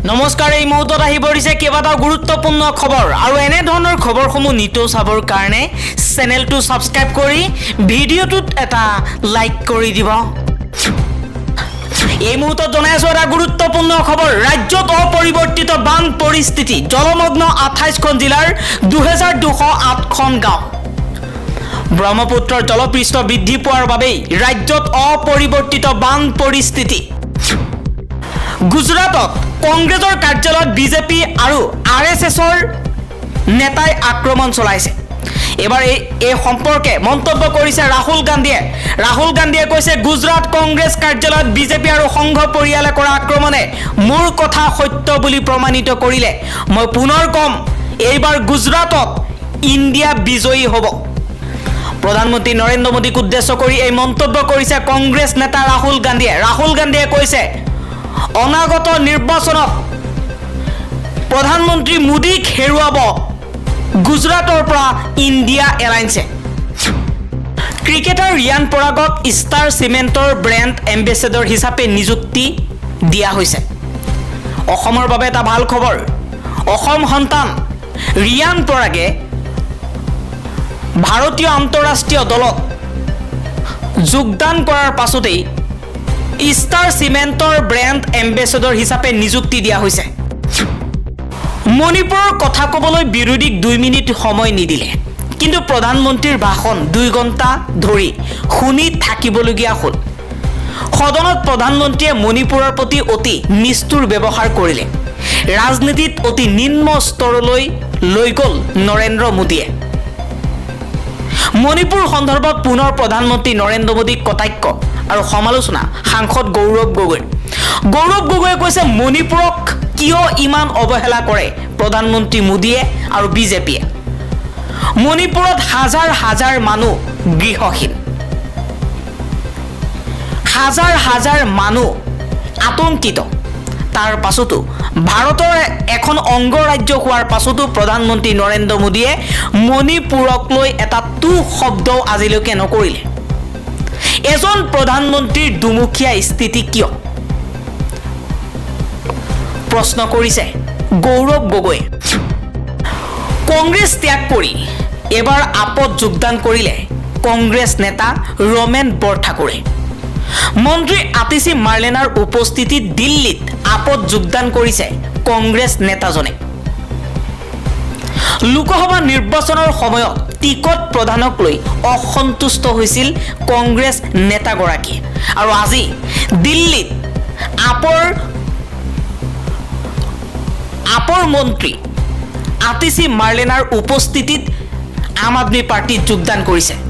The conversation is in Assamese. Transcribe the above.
নমস্কাৰ, এই মুহূৰ্তত আহি পৰিছে কেইবাটাও গুৰুত্বপূৰ্ণ খবৰ আৰু এনে ধৰণৰ খবৰসমূহ নিতৌ চাবৰ কাৰণে চেনেলটো সাবস্ক্ৰাইব কৰি ভিডিঅ'টোত এটা লাইক কৰি দিব। এই মুহূৰ্তত জনাই আছো এটা গুৰুত্বপূৰ্ণ খবৰ। ৰাজ্যত অপৰিৱৰ্তিত বান পৰিস্থিতি, জলমগ্ন 28খন জিলাৰ 2208খন গাঁও। ব্ৰহ্মপুত্ৰৰ জলপৃষ্ঠ বৃদ্ধি পোৱাৰ বাবেই ৰাজ্যত অপৰিৱৰ্তিত বান পৰিস্থিতি। গুজৰাটত কংগ্ৰেছৰ কাৰ্যালয়ত বিজেপি আৰু আৰএছএছৰ নেতাই আক্ৰমণ চলাইছে। এবাৰ এই সম্পৰ্কে মন্তব্য কৰিছে ৰাহুল গান্ধীয়ে। ৰাহুল গান্ধীয়ে কৈছে, গুজৰাট কংগ্ৰেছ কাৰ্যালয়ত বিজেপি আৰু সংঘ পৰিয়ালে কৰা আক্ৰমণে মোৰ কথা সত্য বুলি প্ৰমাণিত কৰিলে। মই পুনৰ কম, এইবাৰ গুজৰাটত ইণ্ডিয়া বিজয়ী হ'ব। প্ৰধানমন্ত্ৰী নৰেন্দ্ৰ মোদীক উদ্দেশ্য কৰি এই মন্তব্য কৰিছে কংগ্ৰেছ নেতা ৰাহুল গান্ধীয়ে। ৰাহুল গান্ধীয়ে কৈছে, অনাগত নিৰ্বাচনত প্ৰধানমন্ত্ৰী মোদীক হেৰুৱাব গুজৰাটৰ পৰা ইণ্ডিয়া এলায়েন্সে। ক্ৰিকেটাৰ ৰিয়ান পৰাগক ষ্টাৰ চিমেণ্টৰ ব্ৰেণ্ড এম্বেচেডৰ হিচাপে নিযুক্তি দিয়া হৈছে। অসমৰ বাবে এটা ভাল খবৰ। অসম সন্তান ৰিয়ান পৰাগে ভাৰতীয় আন্তঃৰাষ্ট্ৰীয় দলত যোগদান কৰাৰ পাছতেই ষ্টাৰ চিমেণ্টৰ ব্ৰেণ্ড এম্বেচেডৰ হিচাপে নিযুক্তি দিয়া হৈছে। মণিপুৰৰ কথা ক'বলৈ বিৰোধীক 2 মিনিট সময় নিদিলে, কিন্তু প্ৰধানমন্ত্ৰীৰ ভাষণ 2 ঘণ্টা ধৰি শুনি থাকিবলগীয়া হ'ল। সদনত প্ৰধানমন্ত্ৰীয়ে মণিপুৰৰ প্ৰতি অতি নিষ্ঠুৰ ব্যৱহাৰ কৰিলে। ৰাজনীতিত অতি নিম্ন স্তৰলৈ লৈ গ'ল নৰেন্দ্ৰ মোদীয়ে। মণিপুৰ সন্দৰ্ভত পুনৰ প্ৰধানমন্ত্ৰী নৰেন্দ্ৰ মোদীক কটাক্ষ আৰু সমালোচনা সাংসদ গৌৰৱ গগৈৰ। গৌৰৱ গগৈয়ে কৈছে, মণিপুৰক কিয় ইমান অৱহেলা কৰে প্ৰধানমন্ত্ৰী মোদীয়ে আৰু বিজেপিয়ে। মণিপুৰত হাজাৰ হাজাৰ মানুহ গৃহহীন, হাজাৰ হাজাৰ মানুহ আতংকিত। তাৰ পাছতো ভাৰতৰ এখন অংগৰাজ্য হোৱাৰ পাছতো প্ৰধানমন্ত্ৰী নৰেন্দ্ৰ মোদীয়ে মণিপুৰক লৈ এটা টু শব্দও আজিলৈকে নকৰিলে। এজন প্ৰধানমন্ত্ৰীৰ দুমুখীয়া স্থিতি কিয়? প্ৰশ্ন কৰিছে গৌৰৱ গগৈয়ে। কংগ্ৰেছ ত্যাগ কৰি এবাৰ আপত যোগদান কৰিলে কংগ্ৰেছ নেতা ৰমেন বৰঠাকুৰে। মন্ত্ৰী আতিশী মাৰ্লেনাৰ উপস্থিতিত দিল্লীত আপত যোগদান কৰিছে কংগ্ৰেছ নেতাজনে। লোকসভা নিৰ্বাচনৰ সময়ত টিকট প্ৰদানক লৈ অসন্তুষ্ট হৈছিল কংগ্ৰেছ নেতাগৰাকীয়ে, আৰু আজি দিল্লীত আপৰ মন্ত্ৰী আতিশী মাৰ্লেনাৰ উপস্থিতিত আম আদমি পাৰ্টিত যোগদান কৰিছে।